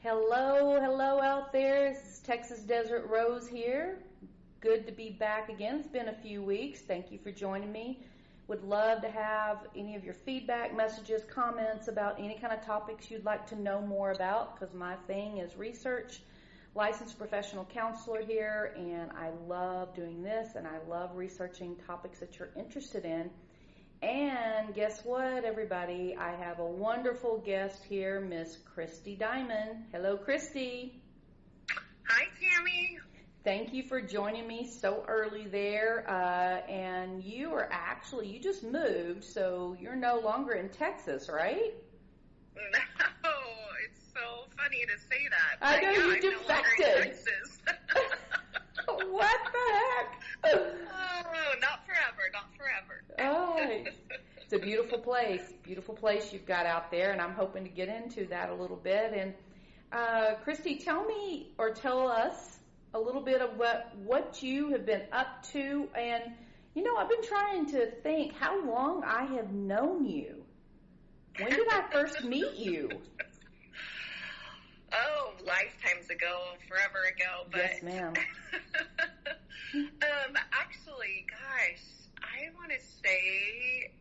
Hello, hello out there. This is Texas Desert Rose here. Good to be back again. It's been a few weeks. Thank you for joining me. Would love to have any of your feedback, messages, comments about any kind of topics you'd like to know more about, because my thing is research. Licensed professional counselor here, and I love doing this, and I love researching topics that you're interested in. And guess what, everybody? I have a wonderful guest here, Miss Christy Diamond. Hello, Christy. Hi, Tammy. Thank you for joining me so early there. And you just moved, so you're no longer in Texas, right? No, it's so funny to say that. I know, you defected. What the heck? Oh, not forever. Oh, it's a beautiful place you've got out there, and I'm hoping to get into that a little bit. And Christy, tell us a little bit of what you have been up to. And I've been trying to think how long I have known you. When did I first meet you? Oh, lifetimes ago, forever ago. But, yes, ma'am. Actually, gosh, I want to say,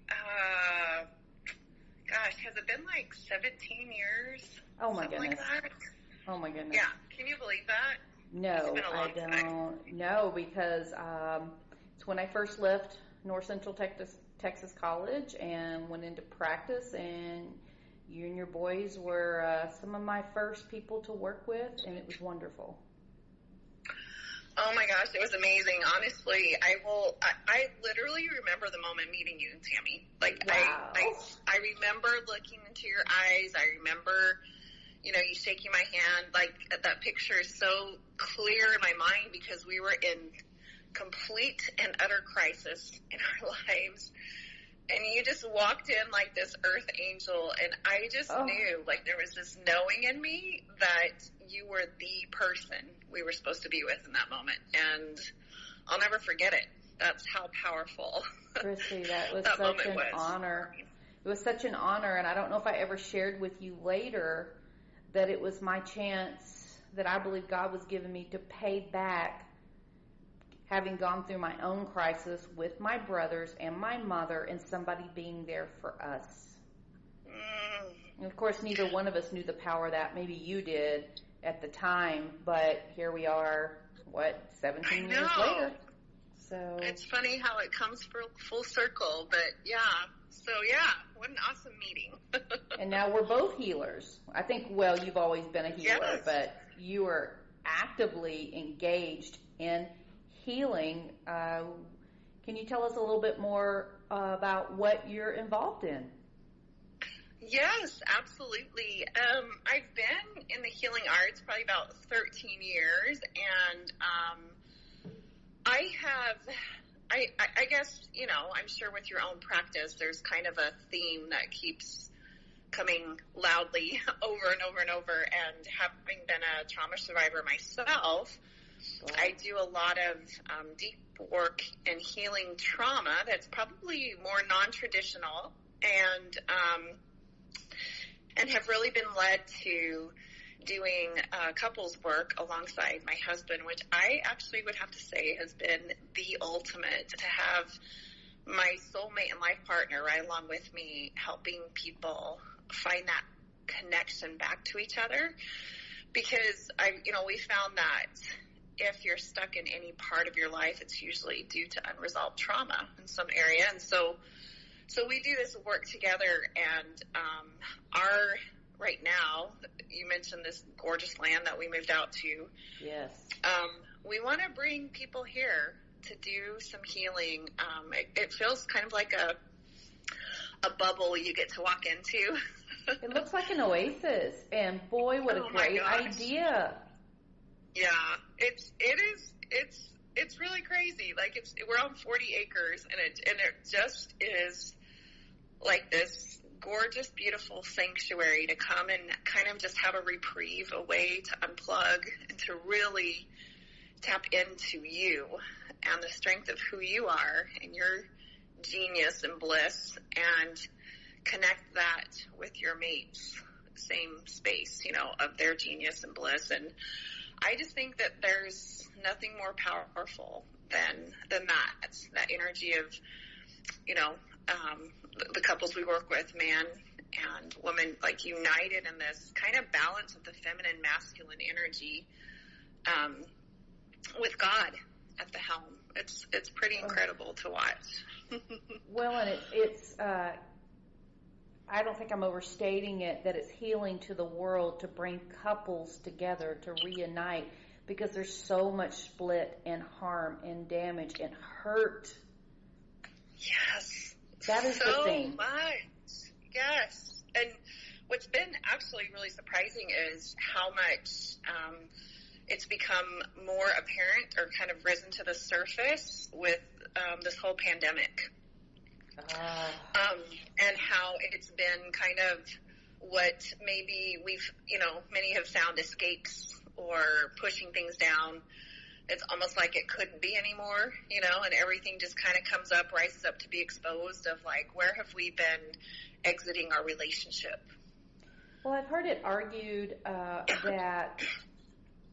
has it been like 17 years? Oh my goodness. Like that? Oh my goodness. Yeah, can you believe that? No, I don't. No, because it's when I first left North Central Texas College and went into practice, and you and your boys were some of my first people to work with, and it was wonderful. Oh my gosh, it was amazing. Honestly, I literally remember the moment meeting you, Tammy. Like, wow. I remember looking into your eyes. I remember, you shaking my hand. Like, that picture is so clear in my mind because we were in complete and utter crisis in our lives. And you just walked in like this earth angel, and I just knew, like, there was this knowing in me that you were the person we were supposed to be with in that moment. And I'll never forget it. That's how powerful Christy, that was such an honor. It was such an honor, and I don't know if I ever shared with you later that it was my chance that I believe God was giving me to pay back having gone through my own crisis with my brothers and my mother and somebody being there for us. And of course, neither one of us knew the power of that. Maybe you did at the time, but here we are, 17 years later. So it's funny how it comes full circle, but yeah. So yeah, what an awesome meeting. And now we're both healers. I think, you've always been a healer, yes. But you are actively engaged in healing. Can you tell us a little bit more about what you're involved in? Yes, absolutely. I've been in the healing arts probably about 13 years, and I guess, I'm sure with your own practice, there's kind of a theme that keeps coming loudly over and over and over, and having been a trauma survivor myself, I do a lot of deep work in healing trauma that's probably more non-traditional, and have really been led to doing couples work alongside my husband, which I actually would have to say has been the ultimate, to have my soulmate and life partner right along with me, helping people find that connection back to each other. Because we found that if you're stuck in any part of your life, it's usually due to unresolved trauma in some area. And so we do this work together, and right now, you mentioned this gorgeous land that we moved out to. Yes. We want to bring people here to do some healing. It feels kind of like a bubble you get to walk into. It looks like an oasis, and boy, what a great idea. Yeah, it's really crazy. Like, we're on 40 acres, and it just is like this gorgeous, beautiful sanctuary to come and kind of just have a reprieve, a way to unplug and to really tap into you and the strength of who you are and your genius and bliss, and connect that with your mates same space, of their genius and bliss. And I just think that there's nothing more powerful than that energy of, the couples we work with, man and woman, like united in this kind of balance of the feminine, masculine energy, with God at the helm. It's pretty incredible to watch. Well, and it's I don't think I'm overstating it, that it's healing to the world to bring couples together, to reunite, because there's so much split and harm and damage and hurt. Yes. That is the thing. So much. Yes. And what's been actually really surprising is how much it's become more apparent or kind of risen to the surface with this whole pandemic. And how it's been kind of what maybe many have found escapes or pushing things down. It's almost like it couldn't be anymore, and everything just kind of comes up, rises up to be exposed of like, where have we been exiting our relationship? Well, I've heard it argued that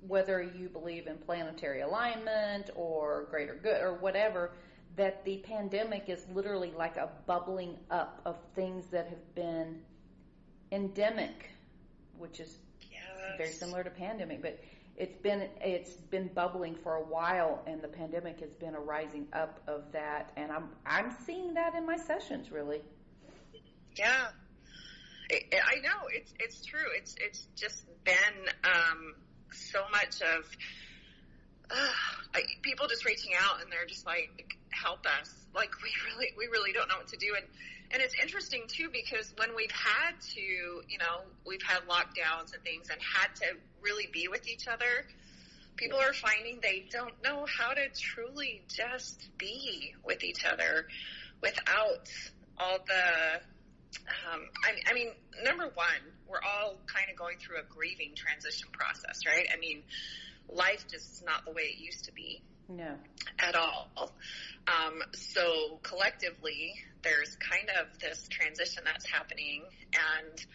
whether you believe in planetary alignment or greater good or whatever, that the pandemic is literally like a bubbling up of things that have been endemic, which is very similar to pandemic, but it's been bubbling for a while, and the pandemic has been a rising up of that, and I'm seeing that in my sessions, really. Yeah, I know it's true. It's just been so much of people just reaching out, and they're just like, help us. Like, we really don't know what to do. And it's interesting too, because when we've had to, we've had lockdowns and things and had to really be with each other, people are finding they don't know how to truly just be with each other without all the, I mean, number one, we're all kind of going through a grieving transition process, right? I mean, life just is not the way it used to be. No. At all. So collectively, there's kind of this transition that's happening, and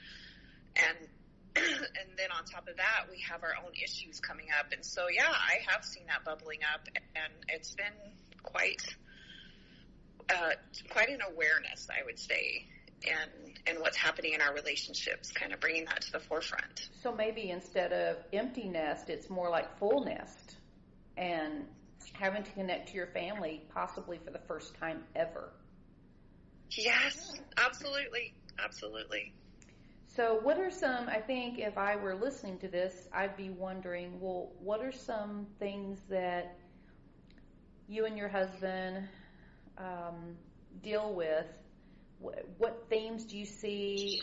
then on top of that, we have our own issues coming up. And so, yeah, I have seen that bubbling up, and it's been quite an awareness, I would say, and what's happening in our relationships, kind of bringing that to the forefront. So maybe instead of empty nest, it's more like full nest, and having to connect to your family possibly for the first time ever. Yes, absolutely. So what are some, I think if I were listening to this, I'd be wondering, well, what are some things that you and your husband deal with? What themes do you see,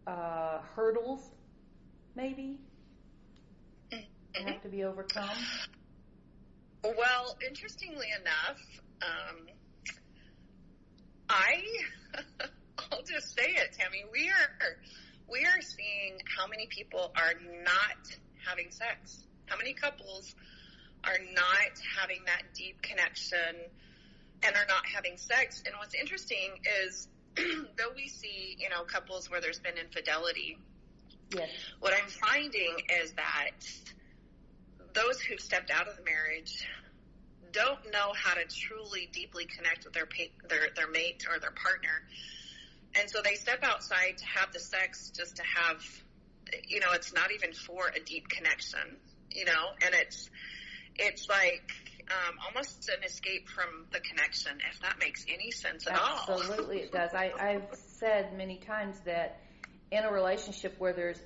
hurdles maybe have to be overcome? Well, interestingly enough, I'll just say it, Tammy. We are seeing how many people are not having sex. How many couples are not having that deep connection and are not having sex. And what's interesting is, though we see, couples where there's been infidelity, yes, what I'm finding is that those who've stepped out of the marriage don't know how to truly deeply connect with their mate or their partner. And so they step outside to have the sex just to have, it's not even for a deep connection, and it's like almost an escape from the connection, if that makes any sense at all. Absolutely it does. I've said many times that in a relationship where there's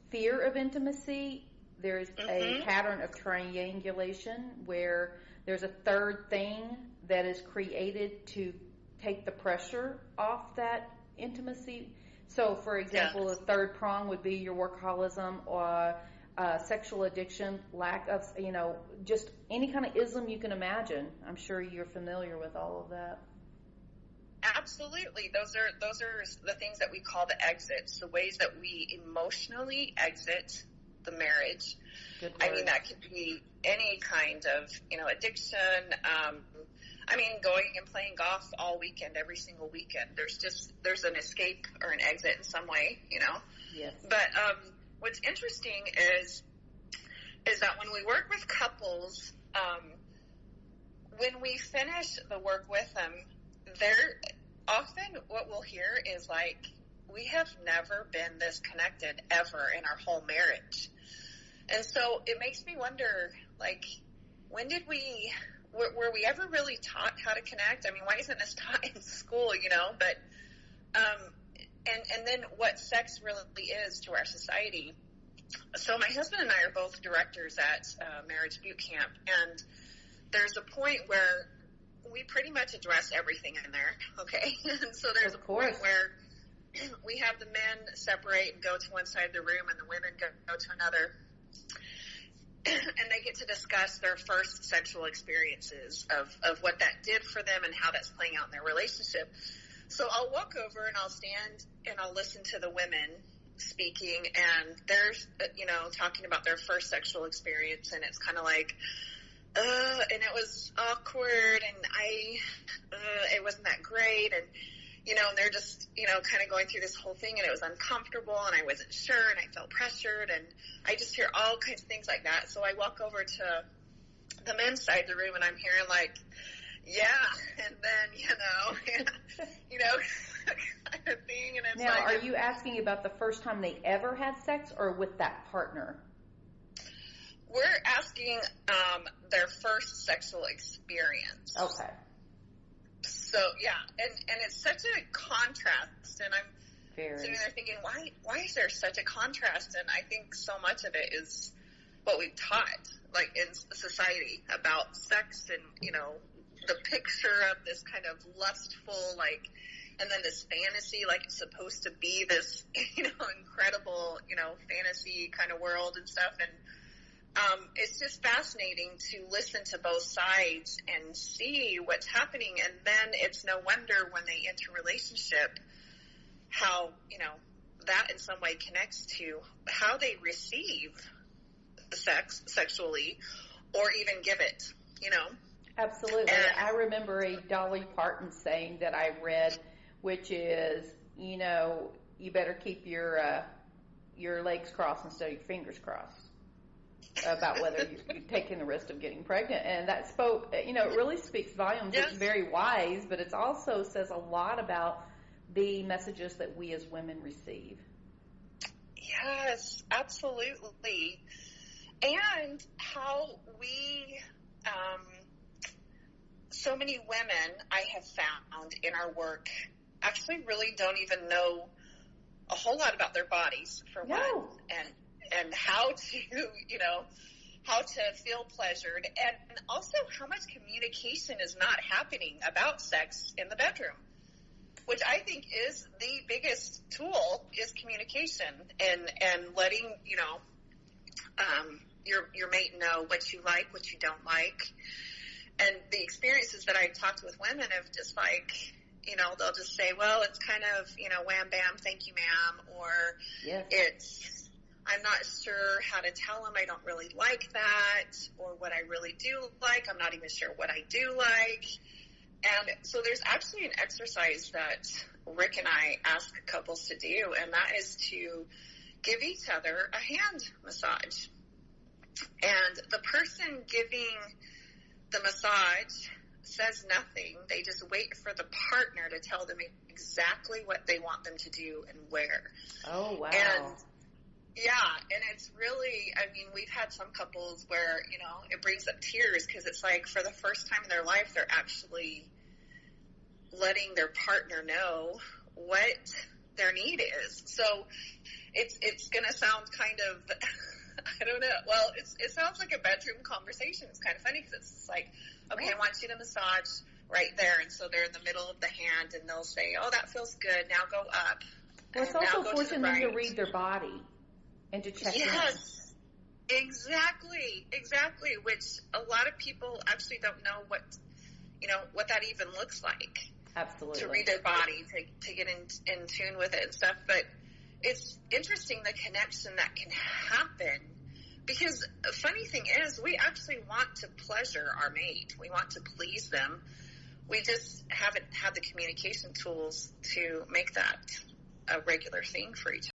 fear of intimacy, there's a pattern of triangulation where there's a third thing that is created to take the pressure off that intimacy. So, for example, the third prong would be your workaholism or sexual addiction, lack of, just any kind of ism you can imagine. I'm sure you're familiar with all of that. Absolutely. Those are the things that we call the exits, the ways that we emotionally exit the marriage. I mean, that could be any kind of, addiction. I mean, going and playing golf all weekend, every single weekend. There's an escape or an exit in some way, you know? Yes. But what's interesting is that when we work with couples, when we finish the work with them, they're often what we'll hear is like, we have never been this connected ever in our whole marriage. And so it makes me wonder, like, when did were we ever really taught how to connect? I mean, why isn't this taught in school, you know? But, and then what sex really is to our society. So my husband and I are both directors at Marriage Boot Camp, and there's a point where we pretty much address everything in there, okay? And so there's a point where we have the men separate and go to one side of the room, and the women go to another, and they get to discuss their first sexual experiences of what that did for them and how that's playing out in their relationship. So I'll walk over and I'll stand and I'll listen to the women speaking, and they're, you know, talking about their first sexual experience, and it's kind of like, and it was awkward, and it wasn't that great, and, you know, and they're just, you know, kind of going through this whole thing, and it was uncomfortable, and I wasn't sure, and I felt pressured, and I just hear all kinds of things like that. So I walk over to the men's side of the room, and I'm hearing like, yeah, and then, you know, kind of thing. And it's now, like, are you asking about the first time they ever had sex, or with that partner? We're asking their first sexual experience. Okay. So, yeah, and it's such a contrast, and I'm sitting there thinking, why is there such a contrast? And I think so much of it is what we've taught, like, in society about sex, and, you know, the picture of this kind of lustful, like, and then this fantasy, like it's supposed to be this, you know, incredible, you know, fantasy kind of world and stuff. And it's just fascinating to listen to both sides and see what's happening. And then it's no wonder when they enter a relationship, how, you know, that in some way connects to how they receive the sex sexually, or even give it, you know. Absolutely. I remember a Dolly Parton saying that I read, which is, you know, you better keep your legs crossed instead of your fingers crossed, about whether you're taking the risk of getting pregnant. And that spoke, you know, it really speaks volumes. Yes. It's very wise, but it also says a lot about the messages that we as women receive. Yes, absolutely. And how we, so many women I have found in our work actually really don't even know a whole lot about their bodies, for one, and how to, you know, how to feel pleasured, and also how much communication is not happening about sex in the bedroom, which I think is the biggest tool, is communication, and letting, you know, your mate know what you like, what you don't like. And the experiences that I've talked with women of just like, you know, they'll just say, well, it's kind of, you know, wham, bam, thank you, ma'am, or yes. It's, I'm not sure how to tell them I don't really like that, or what I really do like. I'm not even sure what I do like. And so there's actually an exercise that Rick and I ask couples to do, and that is to give each other a hand massage. And the person giving the massage says nothing. They just wait for the partner to tell them exactly what they want them to do and where. Oh, wow. And yeah, and it's really, I mean, we've had some couples where, you know, it brings up tears, because it's like for the first time in their life, they're actually letting their partner know what their need is. So it's going to sound kind of, I don't know. Well, it sounds like a bedroom conversation. It's kind of funny, because it's like, okay, I want you to massage right there. And so they're in the middle of the hand, and they'll say, oh, that feels good. Now go up. Well, it's also forcing them to read their body and to check in. Yes, exactly. Which a lot of people actually don't know what, you know, what that even looks like. Absolutely. To read their body, to get in tune with it and stuff. But it's interesting, the connection that can happen, because the funny thing is, we actually want to pleasure our mate. We want to please them. we just haven't had the communication tools to make that a regular thing for each